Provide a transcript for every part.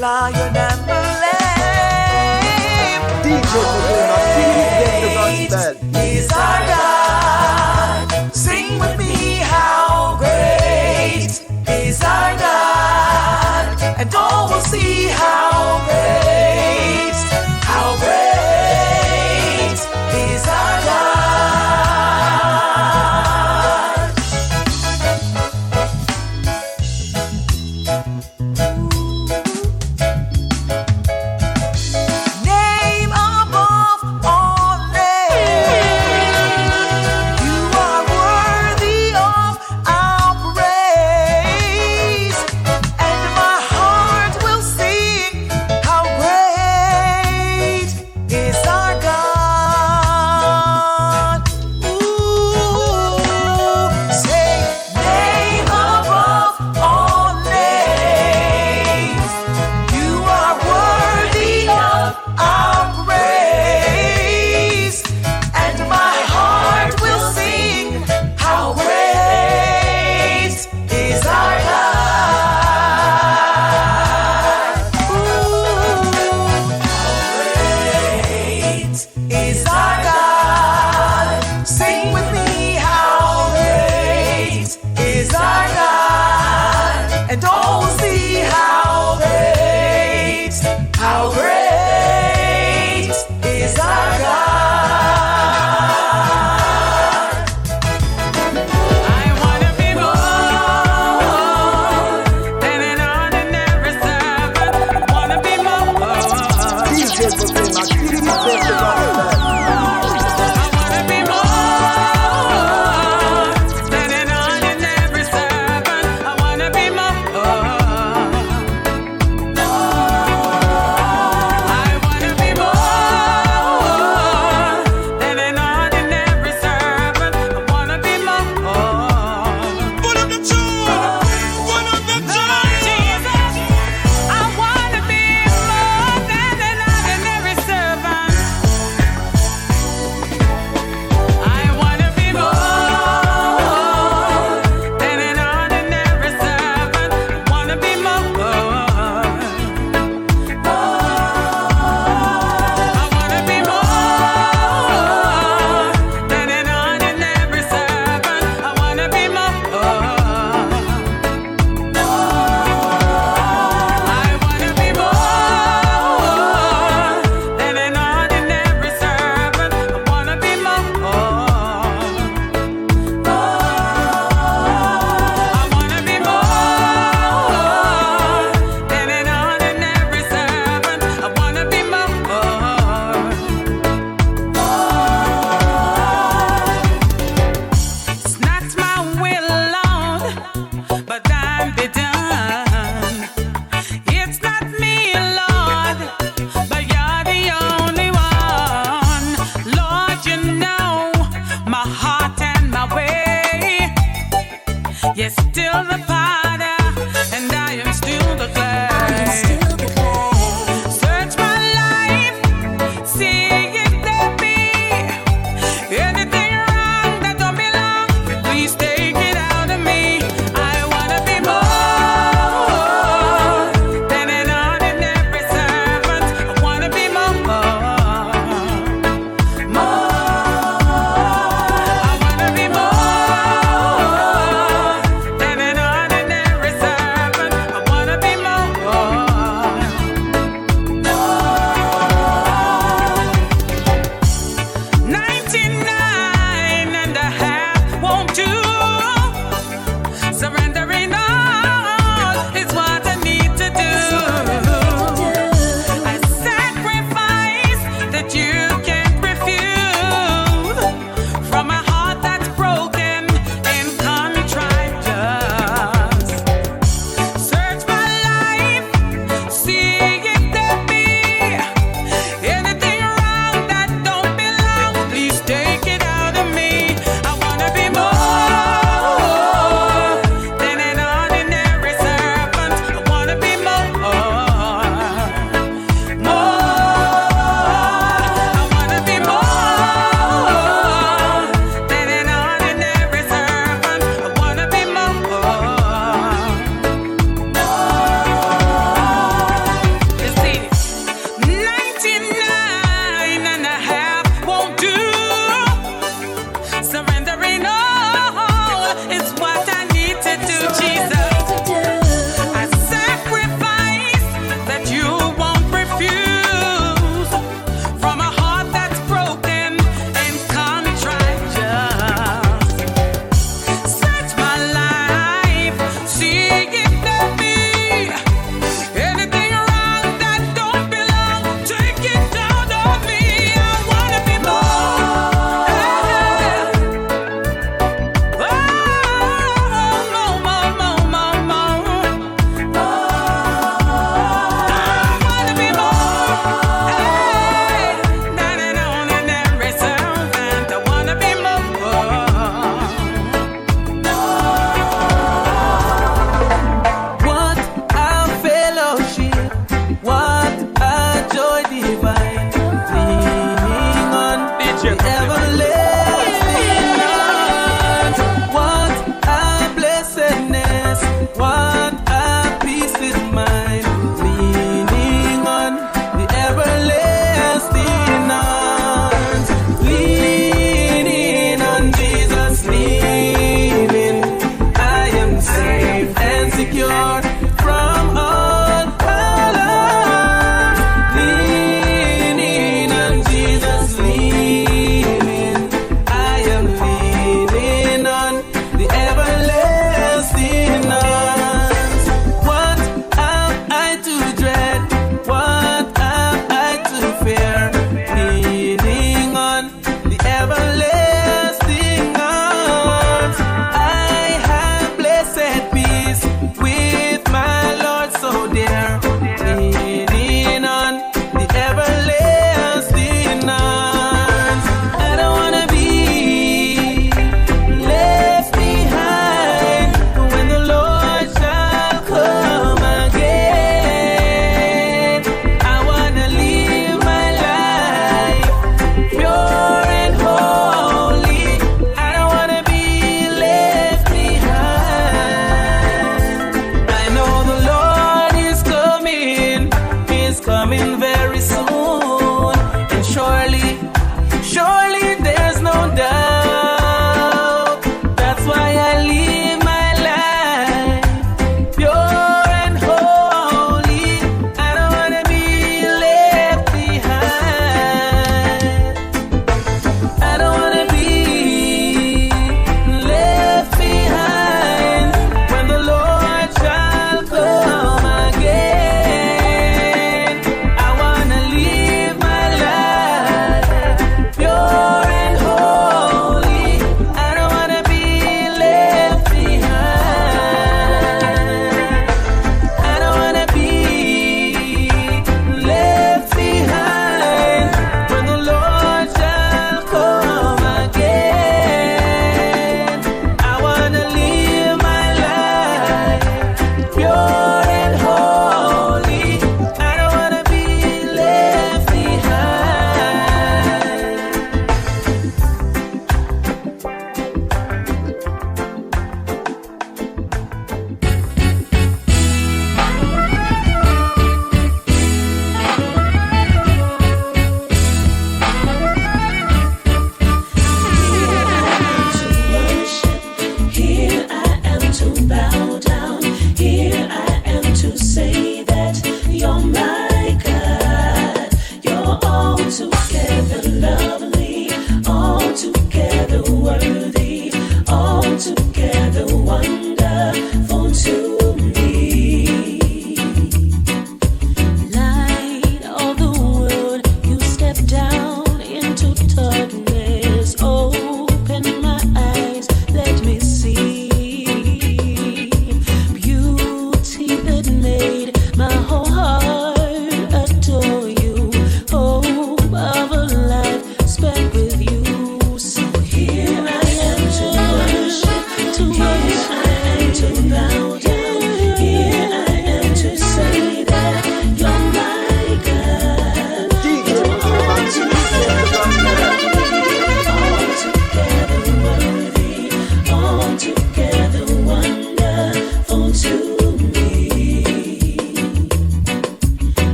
Lion and the Lamb. DJ Proclaima, sing the gospel. Is our God. Sing with me, how great is our God. And all will see how great is our God. surrendering all is what I need to do, Jesus. A sacrifice that you won't refuse from a heart that's broken and contrite. Just search my life, see if there be anything wrong that don't belong. Take it out of me. I wanna be more. Oh,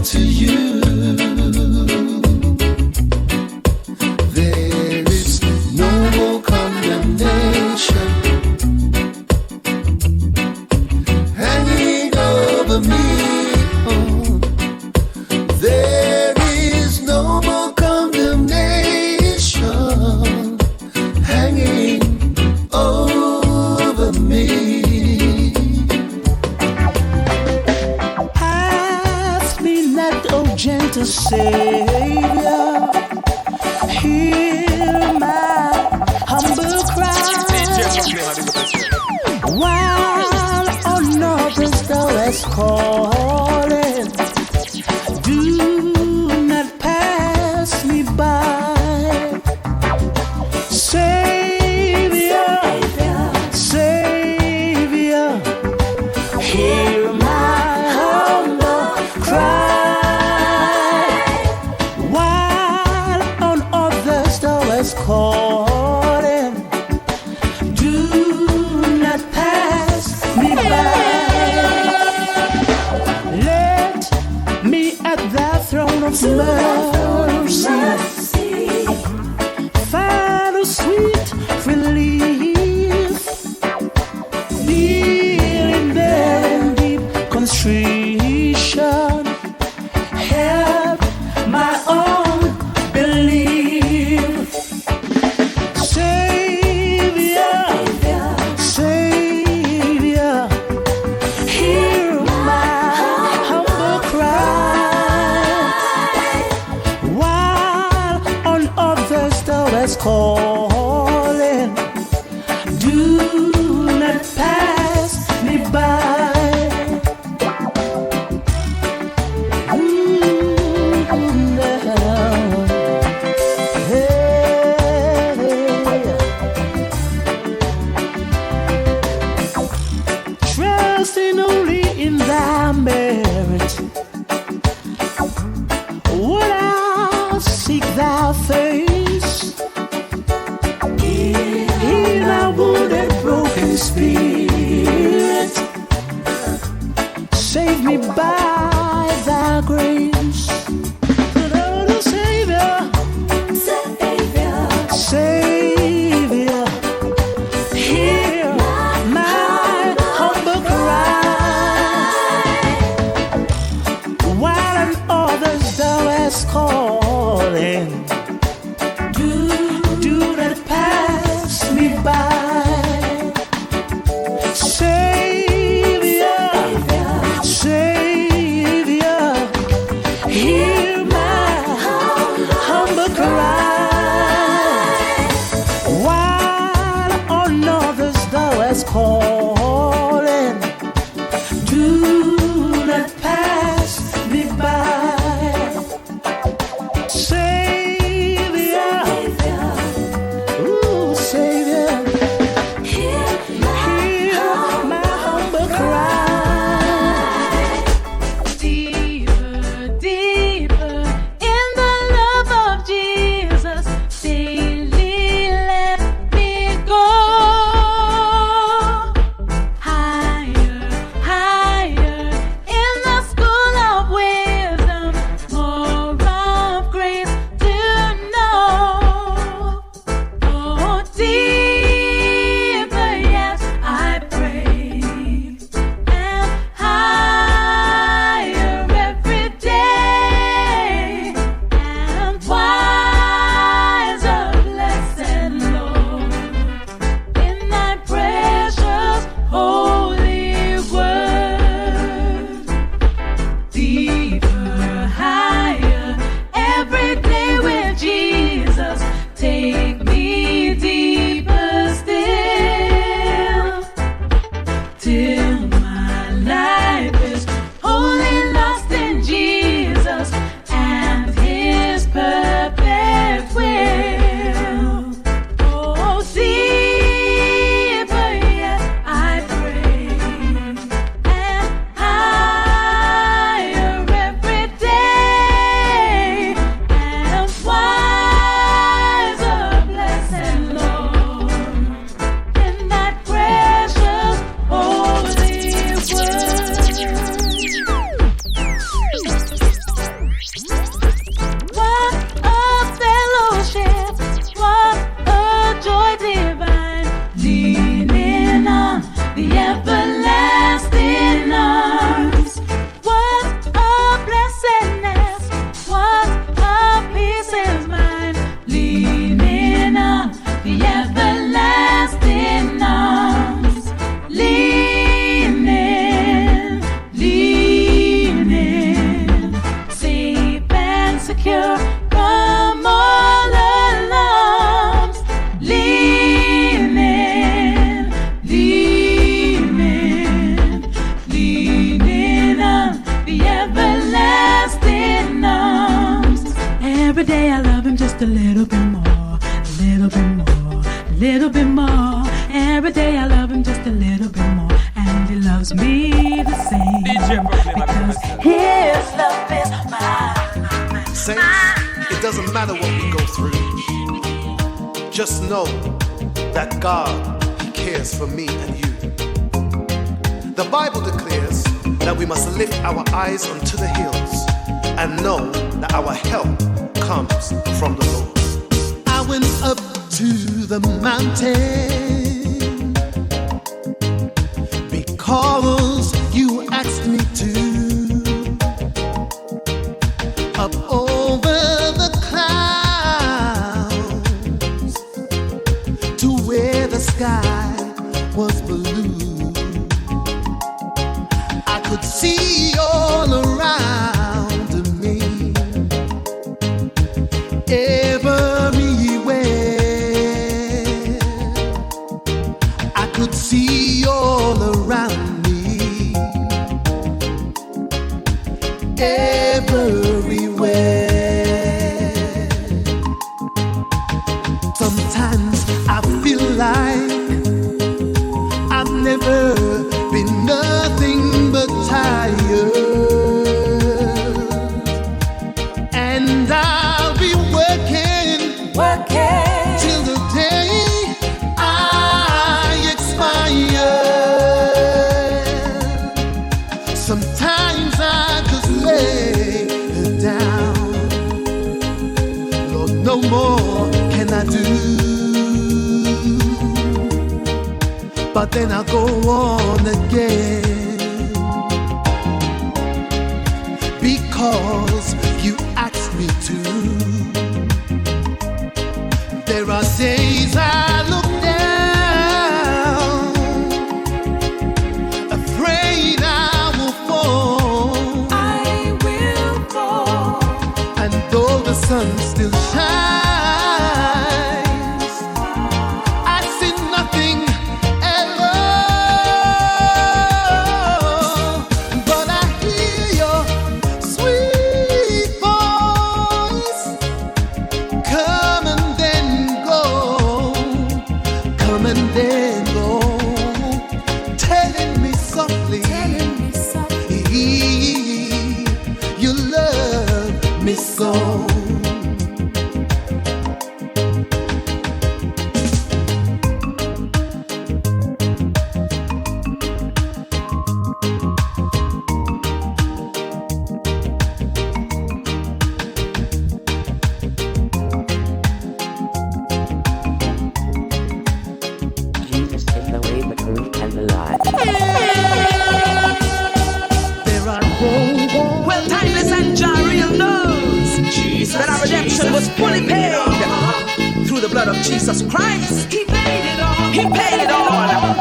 belong to you. There is no more condemnation hanging over me. Oh, there is no more condemnation hanging over me. Ask me not, oh gentle Savior, hear my humble cry. While on others thou hast calling, do not pass me by. Savior, Savior, hear my humble cry. While on others thou hast calling, do not pass me by. Let me at thy throne of mercy find a sweet relief. Kneeling there in deep contrition, help my own belief. Savior, Savior, hear my humble cry. While on others thou hast calling, do not pass me by. Trusting only in thy merit, would I seek thy face? In a wounded, broken spirit, save me by thy grace. Lord, oh, Savior, Savior, hear my humble cry. While on others thou hast calling, do not pass me by. Savior, Savior, Every day I love him just a little bit more, a little bit more, a little bit more. Every day I love him just a little bit more, and he loves me the same. DJ Proclaima, because his love is mine. Saints, it doesn't matter what we go through. Just know that God, He cares for me and you. The Bible declares that we must lift our eyes unto the hills and know that our help comes from the Lord. I went up to the mountain because you asked me to. Up over the clouds to where the sky was blue. I could see all around me, everywhere. I could see all around me, everywhere. Sometimes I feel like I've never been nothing but tired, and I'll be working till the day I expire. Sometimes I just lay down, Lord, no more can I do. But then I'll go on again, because you asked me to. There are days I look down, afraid I will fall. I will fall. And though the sun still shines, I see nothing at all. But I hear your sweet voice, come and then go, come and then go, telling me softly, you love me so. Jesus is the way, the truth, and the life. There are days Well, Timeless and Jariel knows that our redemption was fully paid through the blood of Jesus Christ. He paid it all. He paid it all.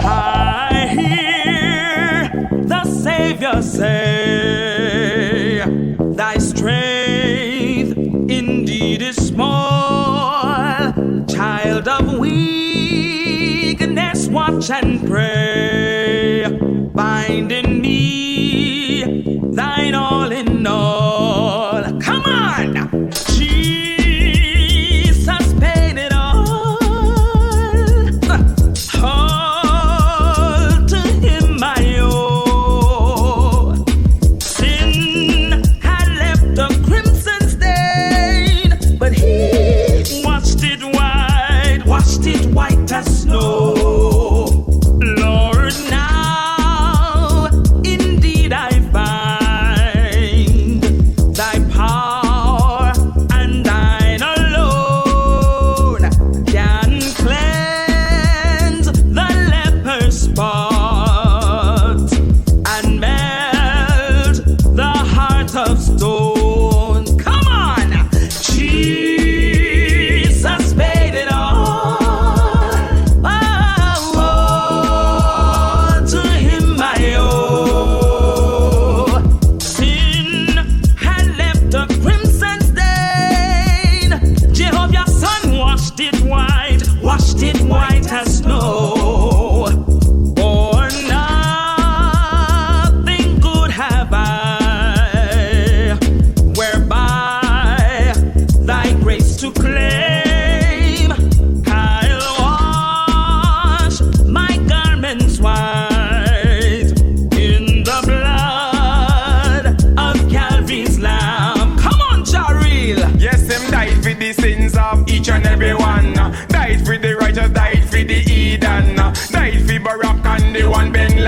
I hear the Savior say, thy strength indeed is small. Child of weakness, watch and pray. Bind in me thine all in all. Come on! Jesus paid it all. All to him I owe. Sin had left a crimson stain, but he washed it white as snow. Lord, now indeed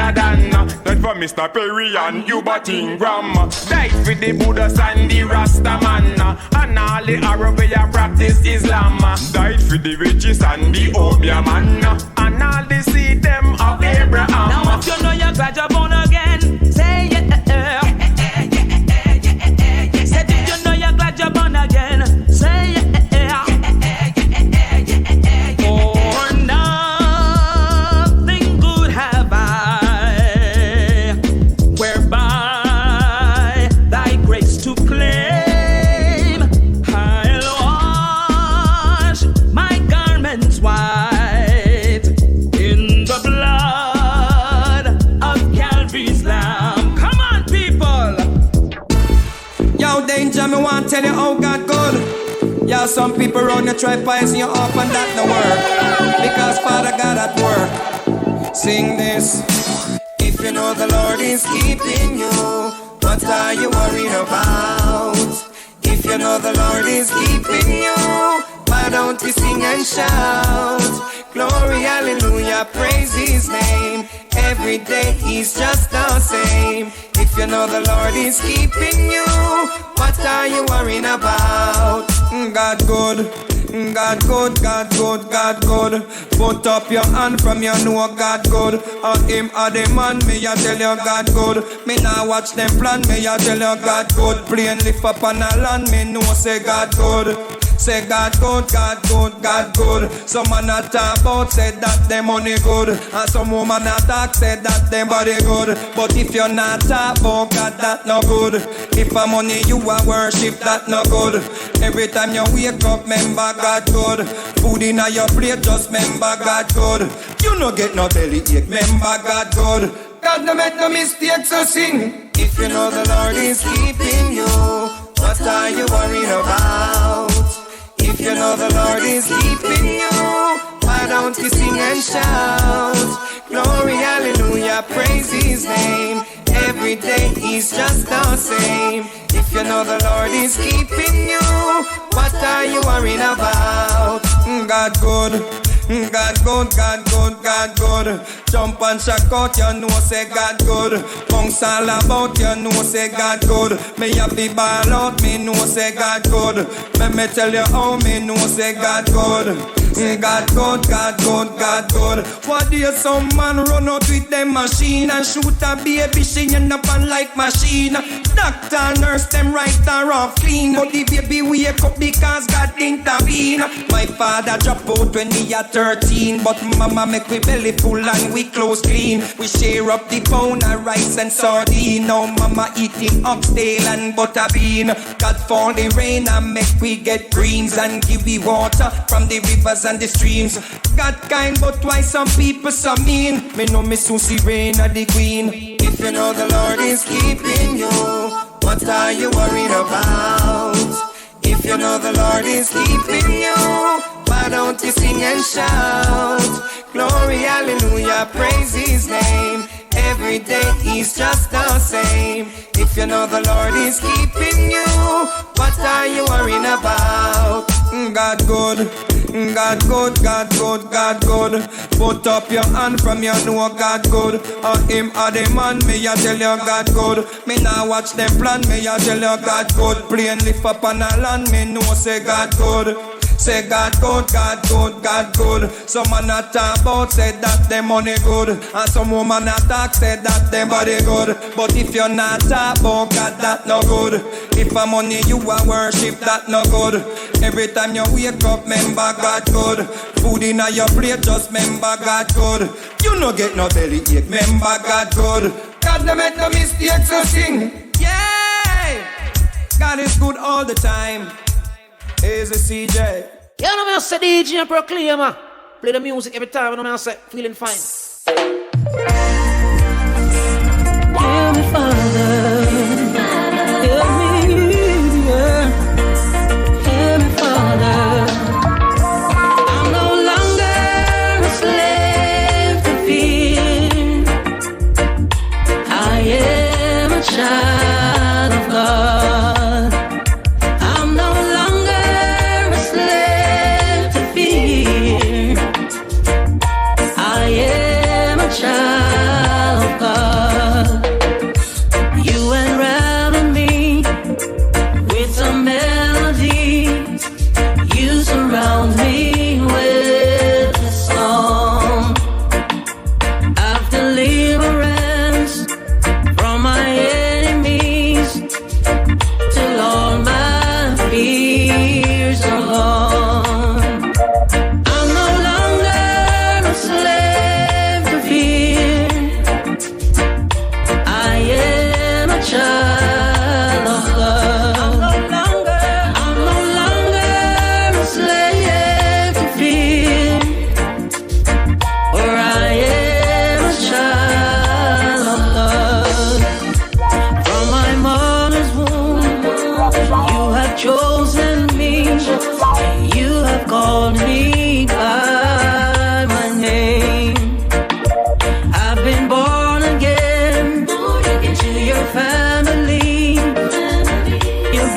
killer than. That for Mr. Perry and Hubert Ingram. Died for the Buddhas and the Rasta man. And all the Arab way a practice Islam. Died for the riches and the Obeah man. And all the seed them of Abraham. Now if you know you're glad you're born again, say yeah. Said if you know you're glad you're born again, say yeah. For nothing good have I, whereby thy grace to claim. I'll wash my garments white in the blood of Calvary's Lamb. Come on, people. Yo, danger, me want tell you how God good. Yeah, some people run you try poison you up and that no work. Because Father God at work. Sing this. If you know the Lord is keeping you, what are you worried about? If you know the Lord is keeping you, why don't we sing and shout? Glory, hallelujah, praise His name. Every day He's just the same. If you know the Lord is keeping you, what are you worrying about? God good, God good, God good, God good. Put up your hand from you know God good. Or Him or the man, me I tell you God good. Me now watch them plan, me I tell you God good. Plane lift up on a land, me know say God good. Say God good, God good, God good. Some man a talk about say that them money good, and some woman a talk say that them body good. But if you're not talk about God, that no good. If a money you a worship, that no good. Every time you wake up, remember God good. Food in your plate, just remember God good. You no get no belly ache, remember God good. God no make no mistakes, so sing. If you know the Lord is keeping you, what are you worried about? If you know the Lord is keeping you, why don't you sing and shout? Glory, hallelujah, praise His name. Every day He's just the same. If you know the Lord is keeping you, what are you worrying about? God good. God good, God good, God good. Jump and shock out, you know say God good. Bounce all about, you know say God good. Me have the ball out, me know say God good. Let me tell you how me know say God good. God good, God good, God good. What do you some man run out with them machine and shoot a baby, she end up on like machine. Doctor, nurse, them right and rough clean. But the baby wake up because God intervene. My father drop out when he at 13, but mama make we belly full and we clothes clean. We share up the pound of rice and sardine. Now mama eating oxtail and butter bean. God for the rain and make we get greens and give we water from the rivers and the streams. God kind, but why some people so mean? Me know me soon see rain of the queen. If you know the Lord is keeping you, what are you worried about? If you know the Lord is keeping you, why don't you sing and shout? Glory, hallelujah, praise His name. Every day He's just the same. If you know the Lord is keeping you, what are you worrying about? God good, God good, God good, God good. Put up your hand from you know God good. Or Him or the man, me I tell you God good. Me now watch them plan, me I tell you God good. Plane lift up on a land, me know say God good. Say God good, God good, God good. Some man a talk about say that them money good, and some woman a talk say that them body good. But if you're not talk about God, that no good. If a money you a worship, that no good. Every time you wake up, remember God good. Food in your plate, just remember God good. You no get no belly ache, remember God good. God no make no mistakes, so sing. Yeah, God is good all the time. Here's a CJ. You know me, I say DJ and Proclaima. Play the music every time, and I say feeling fine. Hear me, Father. Hear me, yeah. Hear me, Father. I'm no longer a slave to fear. I am a child of God. I'm no longer a slave to fear. I am a child.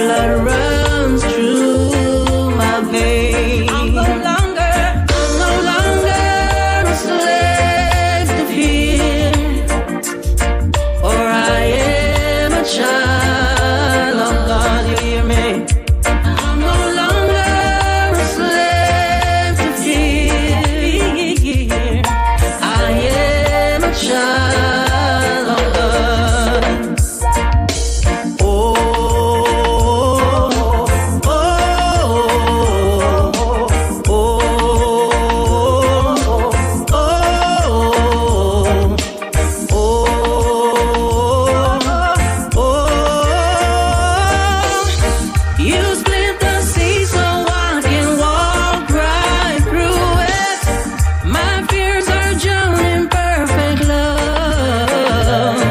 blood runs through my veins. I'm no longer a slave to fear, for I am a child of God. You hear me? I'm no longer a slave to fear. I am a child of God. Oh, oh, oh, you split the sea so I can walk right through it. My fears are drowned in perfect love.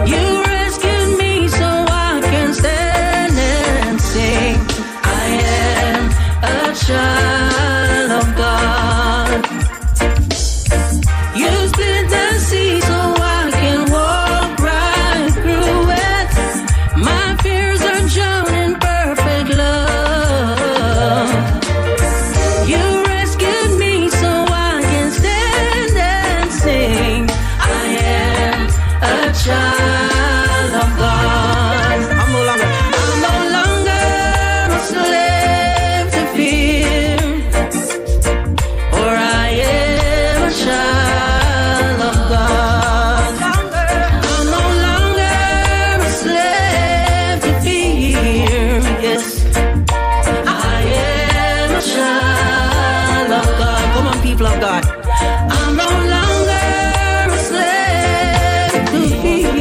You rescued me so I can stand and sing. I am a child of God. You split the sea so I can walk right through it. My fears are drowned in perfect love. You rescued me so I can stand and sing. I am a child of God. I'm no longer a slave to fear, for I am a child of God. I'm no longer a slave to fear. Yes, I am a child of God. Come on, people of God. I'm no longer a slave to fear.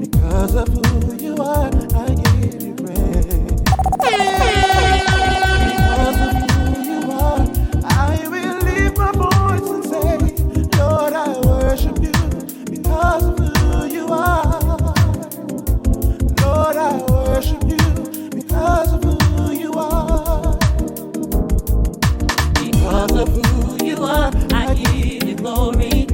Because of who you are, I give you praise. Because of who you are, I will lift my voice and say, Lord, I worship you. Because of who you are, Lord, I worship you. Because of who you are, because of who you are, I give you glory.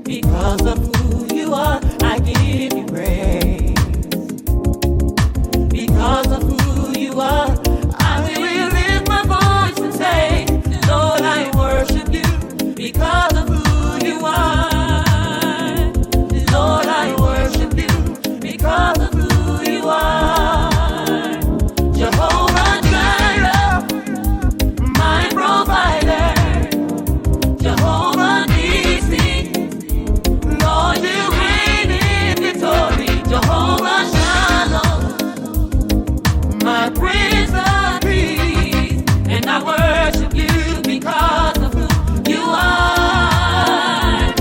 Because of who you are, I give you praise. Because of who you are, I will lift my voice and say, Lord, I worship you. Because of who you are, Lord, I worship you. Because of who you are, Jehovah Jireh, my provider, Jehovah Nissi, Lord, you reign in victory. Jehovah Shalom, my Prince of Peace, and I worship you because of who you are.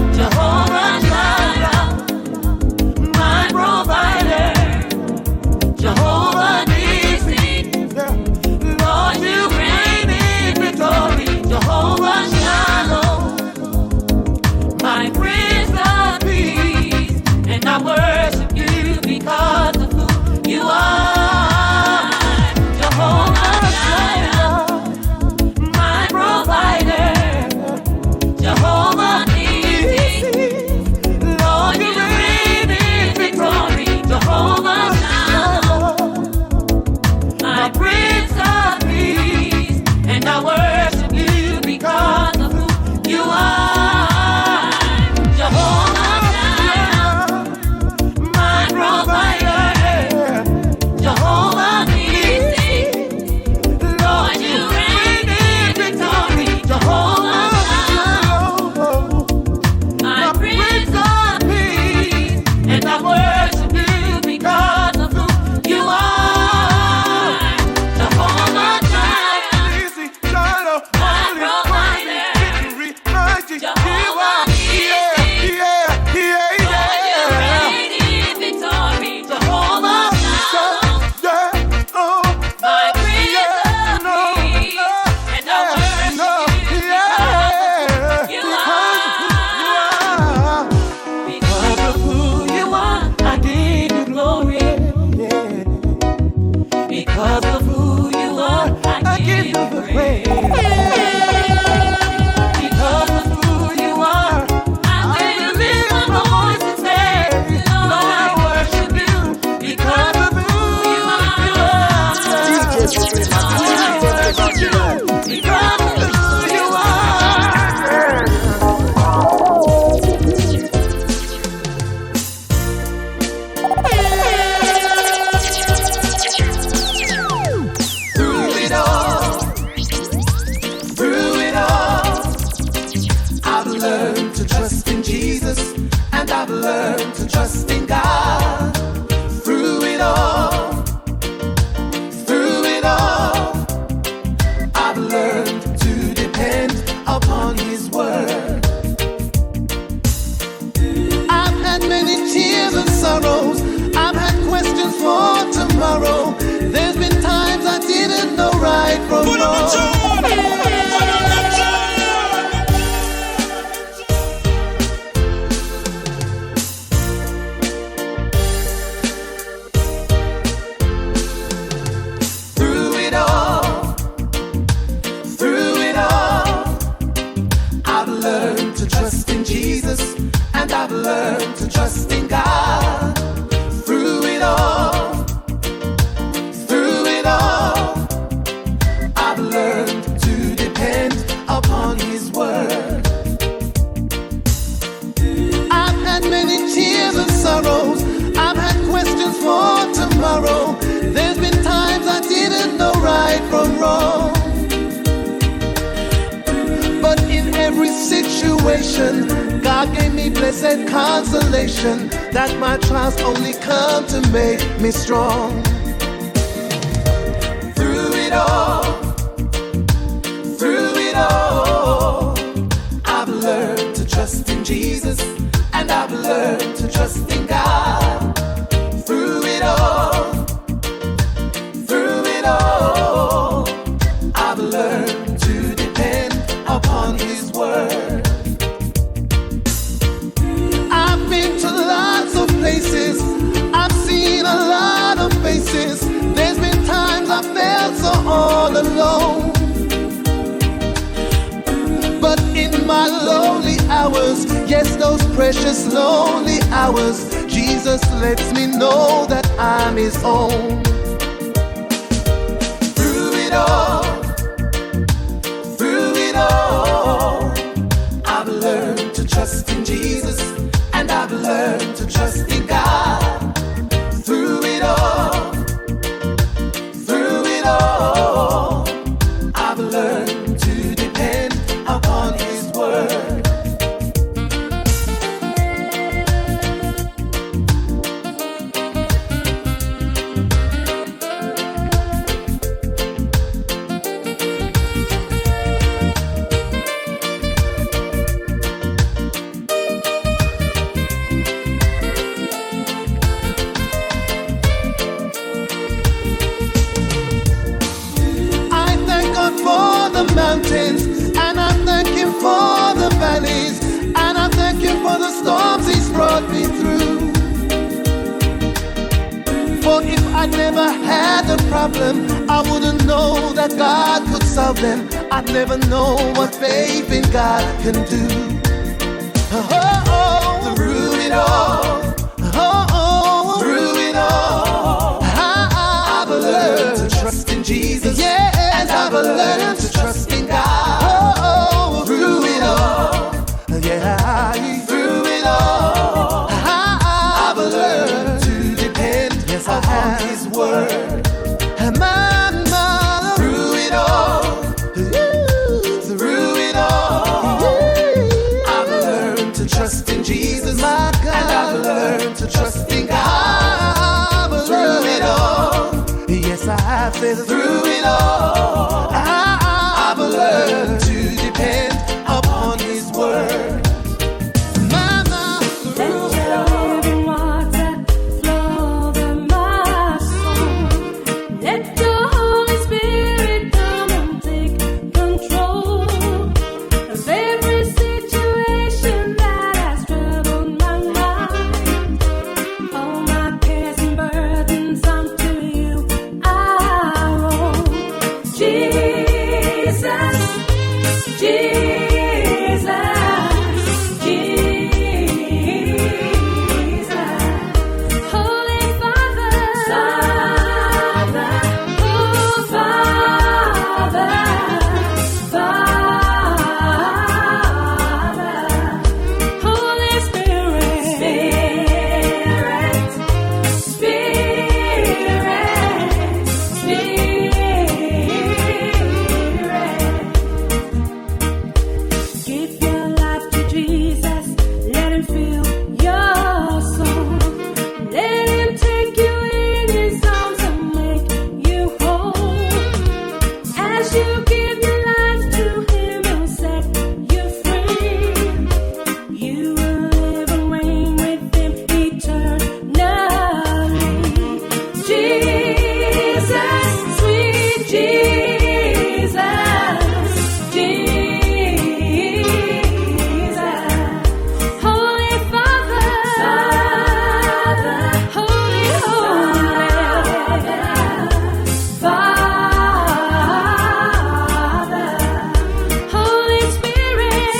learned to trust in Jesus, and I've learned to trust in God. Through it all, I've learned to depend upon His word. I've had many tears and sorrows. I've had questions for tomorrow. There's been times I didn't know right from wrong. Through it all, I've learned to trust in Jesus, and I've learned to trust in God. Through it all, I've learned to depend upon His word. I've had many tears and sorrows. I've had questions for tomorrow. There's been times I didn't know right from wrong. But in every situation, God gave me blessed consolation, that my trials only come to make me strong. Through it all, I've learned to trust in Jesus, and I've learned to trust in God. Through it all, I've learned to depend upon His word. I've been to lots of places, I've seen a lot of faces. There's been times I felt so all alone. But in my lonely hours, yes, those precious lonely hours, Jesus lets me know that I'm His own. Through it all, I've learned to trust in Jesus, and I've learned to trust in God. Through it all, I've learned to depend upon His word. Mountains, and I thank Him for the valleys, and I thank Him for the storms He's brought me through. For if I never had a problem, I wouldn't know that God could solve them. I'd never know what faith in God can do. Through it all, I've learned to trust in Jesus, and I've learned to trust in God. Through it all, I've learned to depend upon His word. Through it all, I've learned to trust in Jesus, and I've learned to trust in God. Through it all, yes, I have said through it all, I've learned to depend upon His word. and fill your soul. Let him take you in his arms and make you whole. As you give your life to him, he'll set you free. You will live and reign with him eternally. Jesus, sweet Jesus, Jesus. Holy Father, Holy, Holy Father, Holy Spirit,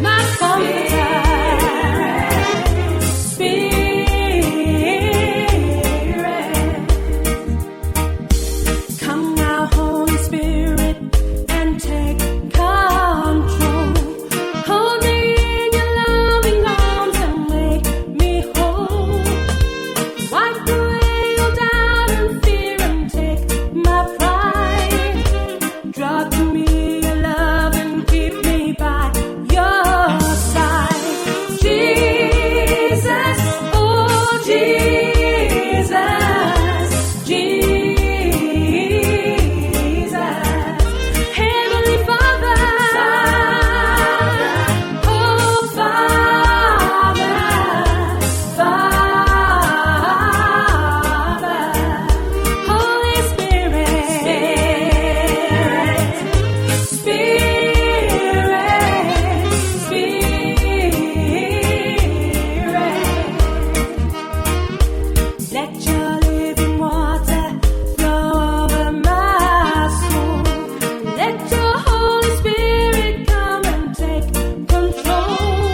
my comforter, Spirit. Come now, Holy Spirit, and take control. Hold me in your loving arms and make me whole. Wipe away all doubt and fear and take my pride. Draw to me your love and keep me by your side. Jesus, oh Jesus, Jesus. Heavenly Father, oh Father, Father, Holy Spirit, Spirit. Let your living water flow over my soul. Let your Holy Spirit come and take control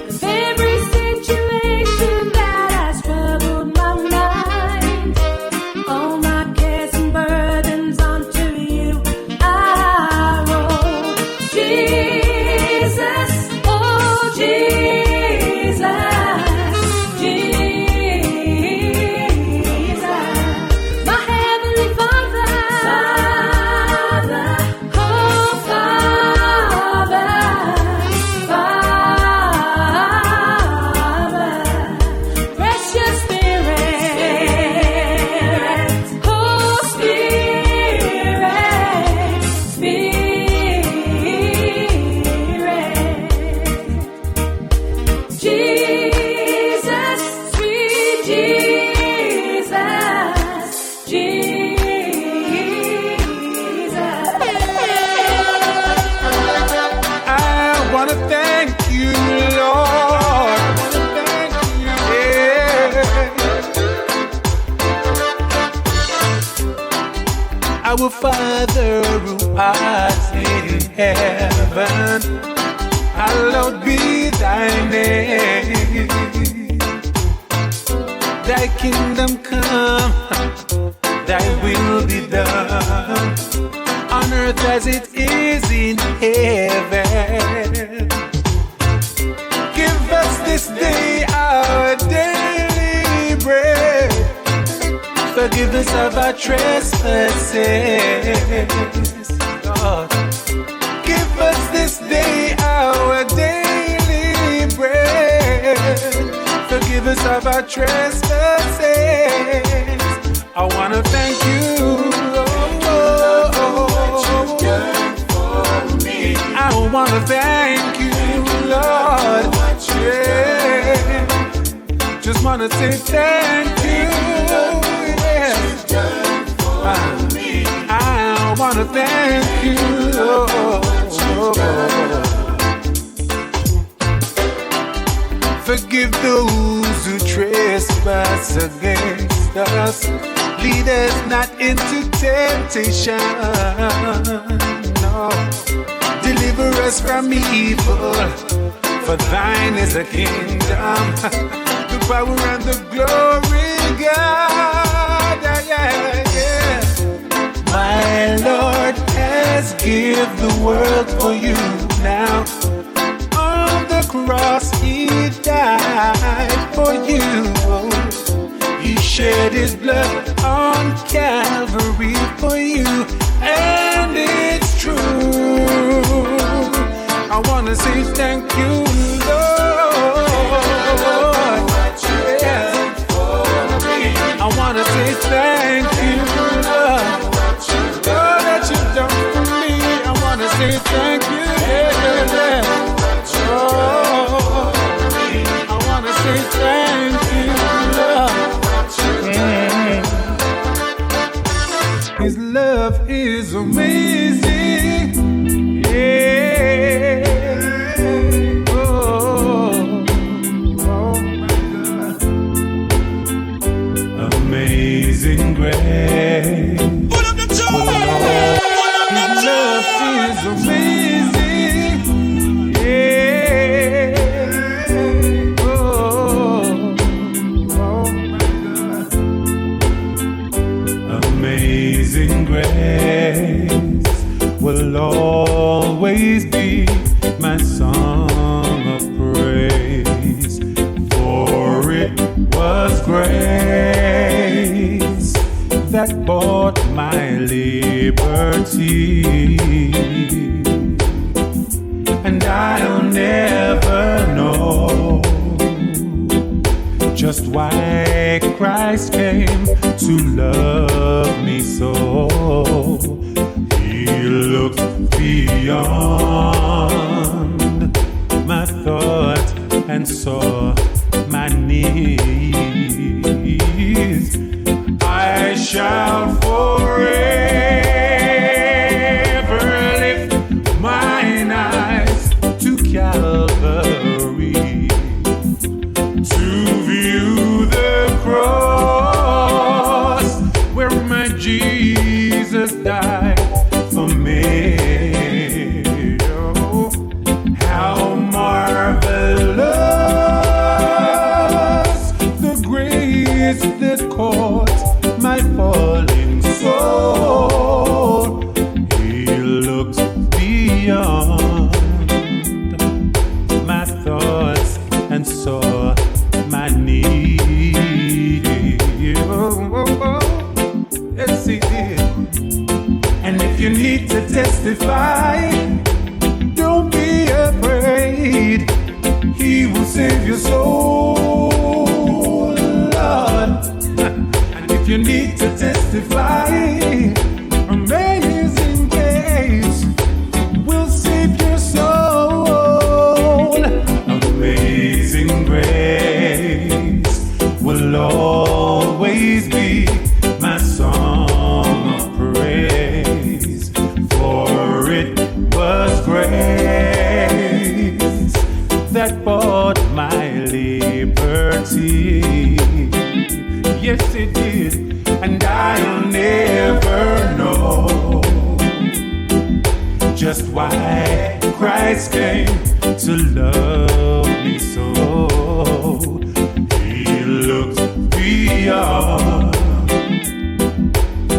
of every situation that has troubled my mind. All my cares and burdens onto you I roll. Jesus, oh Jesus, Jesus. My Heavenly Father, oh Father, Father, precious Spirit, oh Spirit, Spirit. Jesus, sweet Jesus, Jesus. I wanna thank you, Lord. Thank you, yeah. Our Father who art in heaven, hallowed be thy name. Thy kingdom come, thy will be done, on earth as it is in heaven. Give us this day our daily bread. Forgive us of our trespasses, Lord. Give us this day our daily bread. Forgive us of our trespasses. I wanna thank you. I wanna thank you, Lord. Yeah. Just wanna say thank you. Yeah. I wanna thank you, Lord. Forgive those who trespass against us. Lead us not into temptation. No. Deliver us from evil. For thine is the kingdom, the power and the glory, God. Yeah, yeah. My Lord has given the world for you now. On the cross he died for you. He shed his blood on Calvary for you. And it's true. I wanna wanna say thank you, Lord. Yeah. I wanna say thank you, Lord. All that you've done for me, I wanna say thank you. Yeah. Oh, I wanna say thank you, Lord. His love is amazing. Yeah. Oh, my God. Amazing grace. Put up the joy. His love is amazing. Yeah. Oh, my God. Amazing grace will always be my song of praise, for it was grace that bought my liberty, and I'll never know just why Christ came to love me so. He looked beyond my thoughts and saw my needs. I shall forever lift mine eyes to Calvary, to view the cross where my Jesus died for me. Oh, how marvelous the grace that caught my falling soul. He looked beyond my thoughts and saw my need. Yes, he did. And if you need to testify, don't be afraid. He will save your soul, Lord. And if you need to testify, amazing grace will save your soul. Amazing grace will always be my song of praise, for it was grace that bought my liberty. Yes, it did, and I'll never know just why Christ came to love me so. He looked beyond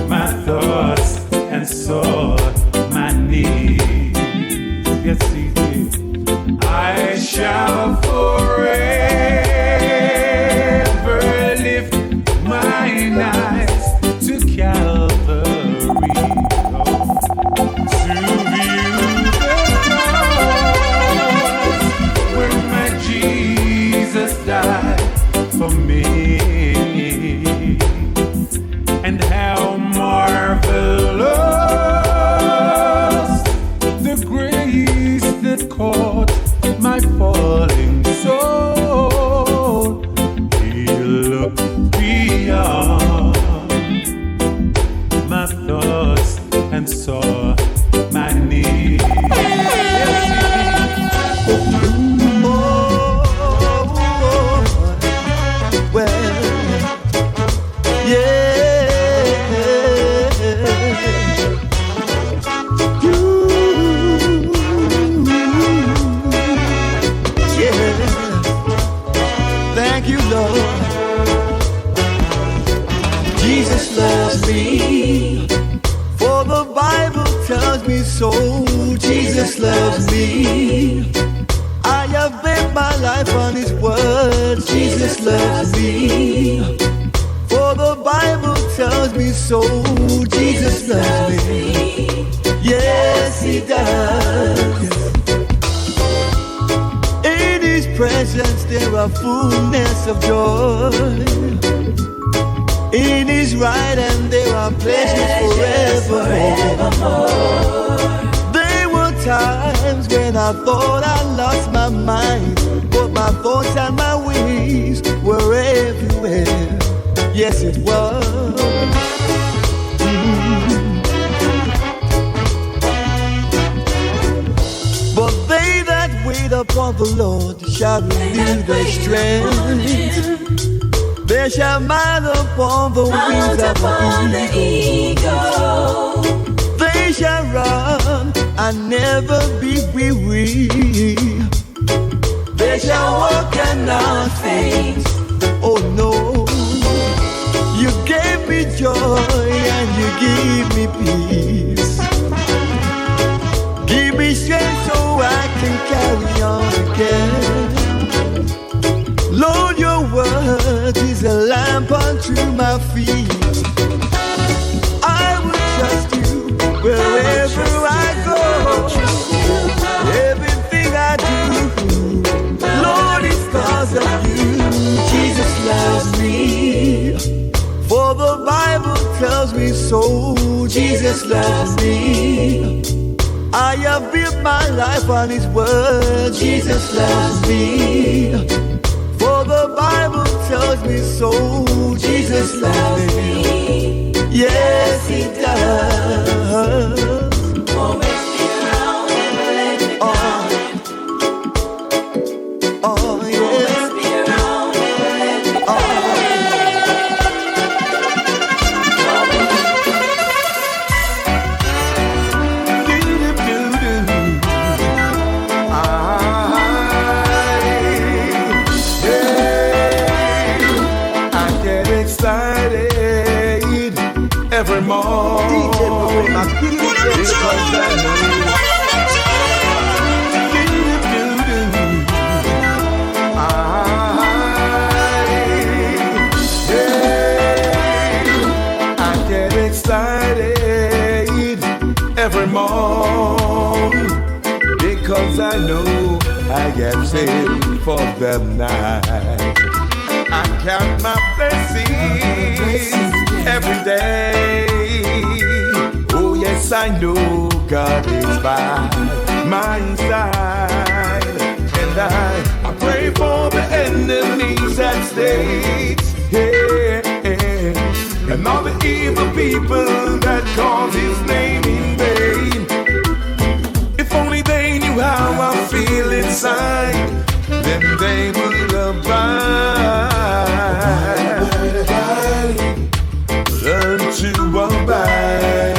my thoughts and saw my needs. Yes, he did. I shall forever lift mine eyes to Calvary, to view the cross where my Jesus died for me, and how marvelous the grace that caught my falling soul. He looked beyond my thoughts and saw my need. Thank you, Lord. Jesus loves me, for the Bible tells me so. Jesus loves me. I have built my life on His word. Jesus loves me, for the Bible tells me so. Jesus loves me. Yes, He does. presence there are fullness of joy. In His right hand there are pleasures forevermore. There were times when I thought I lost my mind, but my thoughts and my ways were everywhere. Yes, it was. But they that wait upon the Lord shall renew their strength. They shall mount upon the wings of an eagle. They shall run and never be weary. They shall walk and not faint. Oh no, you gave me joy and you give me peace. Give me strength so I can carry on again. Lord, your word is a lamp unto my feet. I will trust you wherever I go. Everything I do, Lord, is because of you. Jesus loves me, for the Bible tells me so. Jesus loves me. I have built my life on His word. Jesus loves me, for the Bible tells me so. Jesus loves me. Yes, He does. Oh, make me around and let me down. Oh, yes. Make me around and let me down. I get excited every morning because I know I get excited every morning because I know I am saved for the night. I count my blessings every day. Oh yes, I know God is by my side, and I pray for the enemies that states, yeah, and all the evil people that call His name in vain. If only they knew how I feel inside, then they would abide. Learn to abide.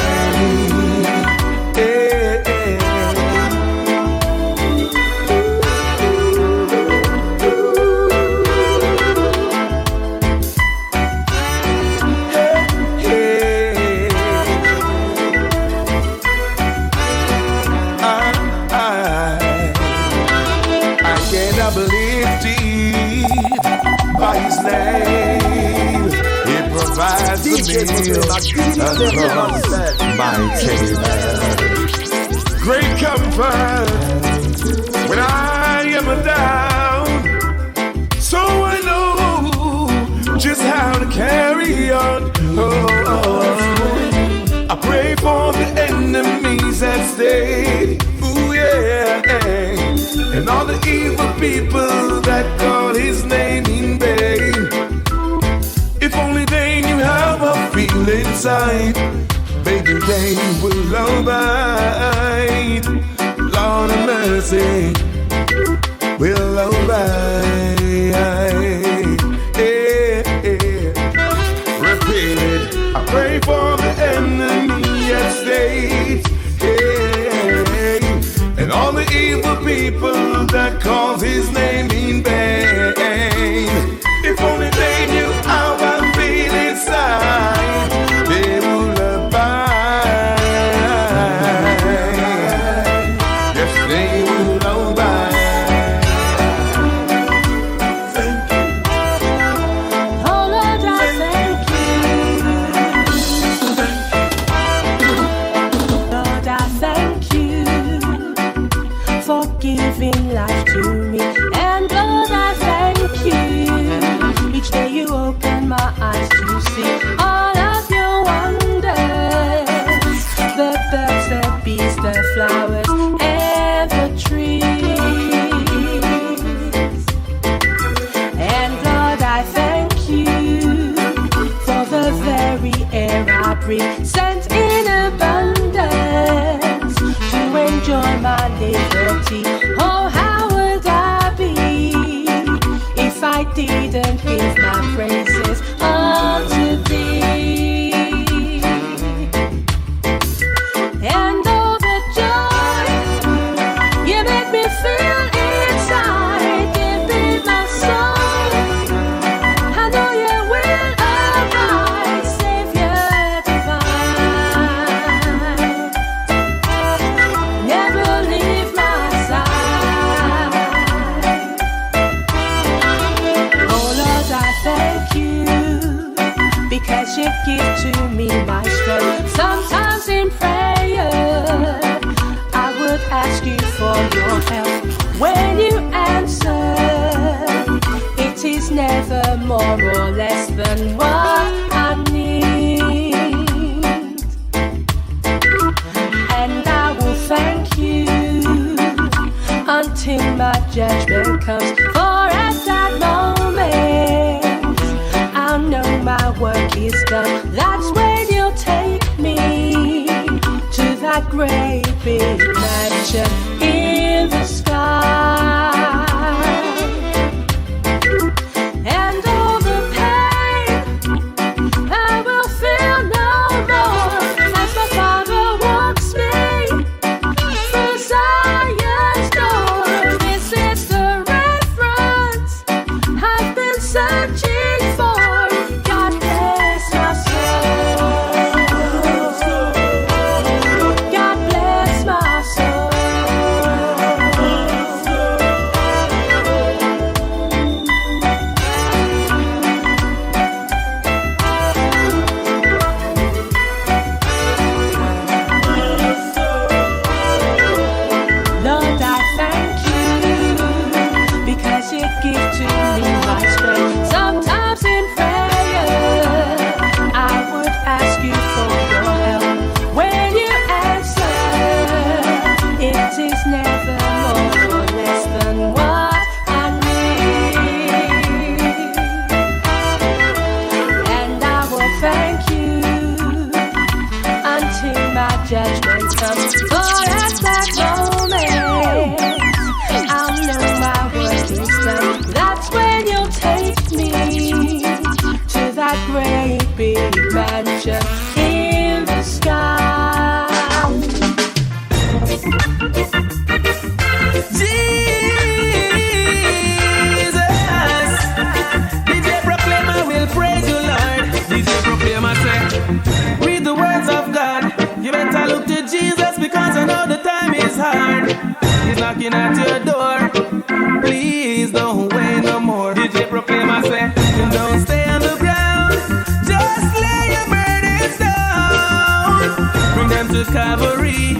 By His name, He provides the meal across my table. Great comfort when I am down, so I know just how to carry on. I pray for the enemies that stay, ooh yeah, and all the evil people that call His name in vain. If only they knew how I feel inside, maybe they will abide. Lord of mercy, will abide. Repeat, I pray for the enemy estates, and all the evil people that calls His name in vain. If only they knew how I feel inside, they would abide. Yes, they would abide. Thank you. Oh Lord, I thank you. Lord, I thank you for giving life to me and sent in abundance to enjoy my liberty. Oh, how would I be if I didn't give my praises unto thee? And all the joy you make me feel inside, give me my soul. I know you will abide, Savior divine. Never leave my side. Oh Lord, I thank you because you give to me my strength. Sometimes in prayer I would ask you for your help. When you answer, it is never more or less than what I need. And I will thank you until my judgment comes. For at that moment I'll know my work is done. That's when you'll take me to that great big mansion in the sky. And all the pain I will feel no more as my Father walks me through Zion's door. This is the reference I've been searching for. God bless my soul. God bless my soul. Lord, I thank you because you give to me my strength. Sometimes in prayer I would ask you for your help. When you answer, it is never more or less than what I need. And I will thank you until my judgment comes. For at that moment I'll know my work is done. That's when you'll take me to that great big mansion in the sky. Jesus, DJ Proclaima will praise you, Lord. DJ Proclaima say, read the words of God. You better look to Jesus because I know the time is hard. He's knocking at your door. Please don't wait no more. DJ Proclaima say, don't stay on the ground. Just lay your burdens down. Bring them to Calvary.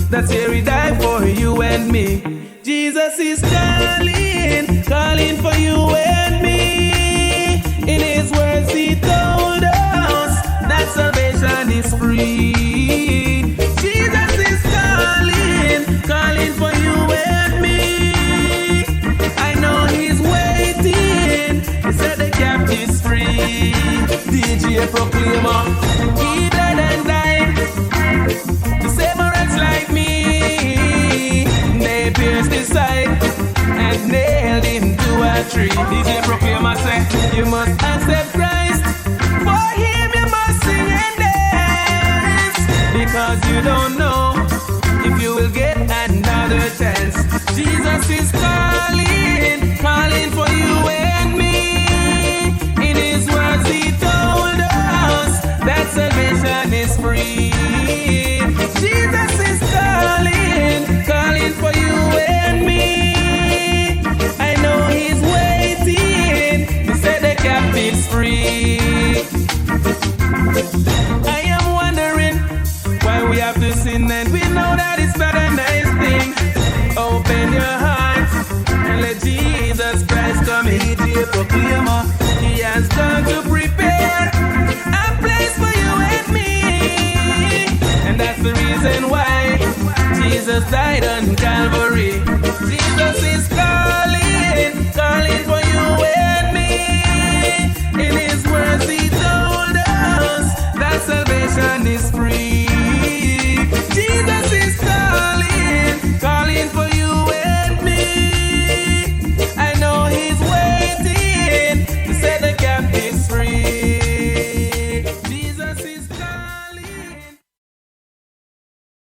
That's where he died for you and me. Jesus is calling, calling for you and me. In his words he told us that salvation is free. Jesus is calling, calling for you and me. I know he's waiting. He said the captive's free. DJ Proclaima, he bled and died to save a wretch like me. They pierced his side and nailed him to a tree. DJ Proclaima say, you must accept Christ. For him you must sing and dance, because you don't know if you will get another chance. Jesus is calling, calling for you and me. In his words he told us that salvation is free. Jesus is calling, calling for you and me. I know he's waiting. He said the captive's free. man is free.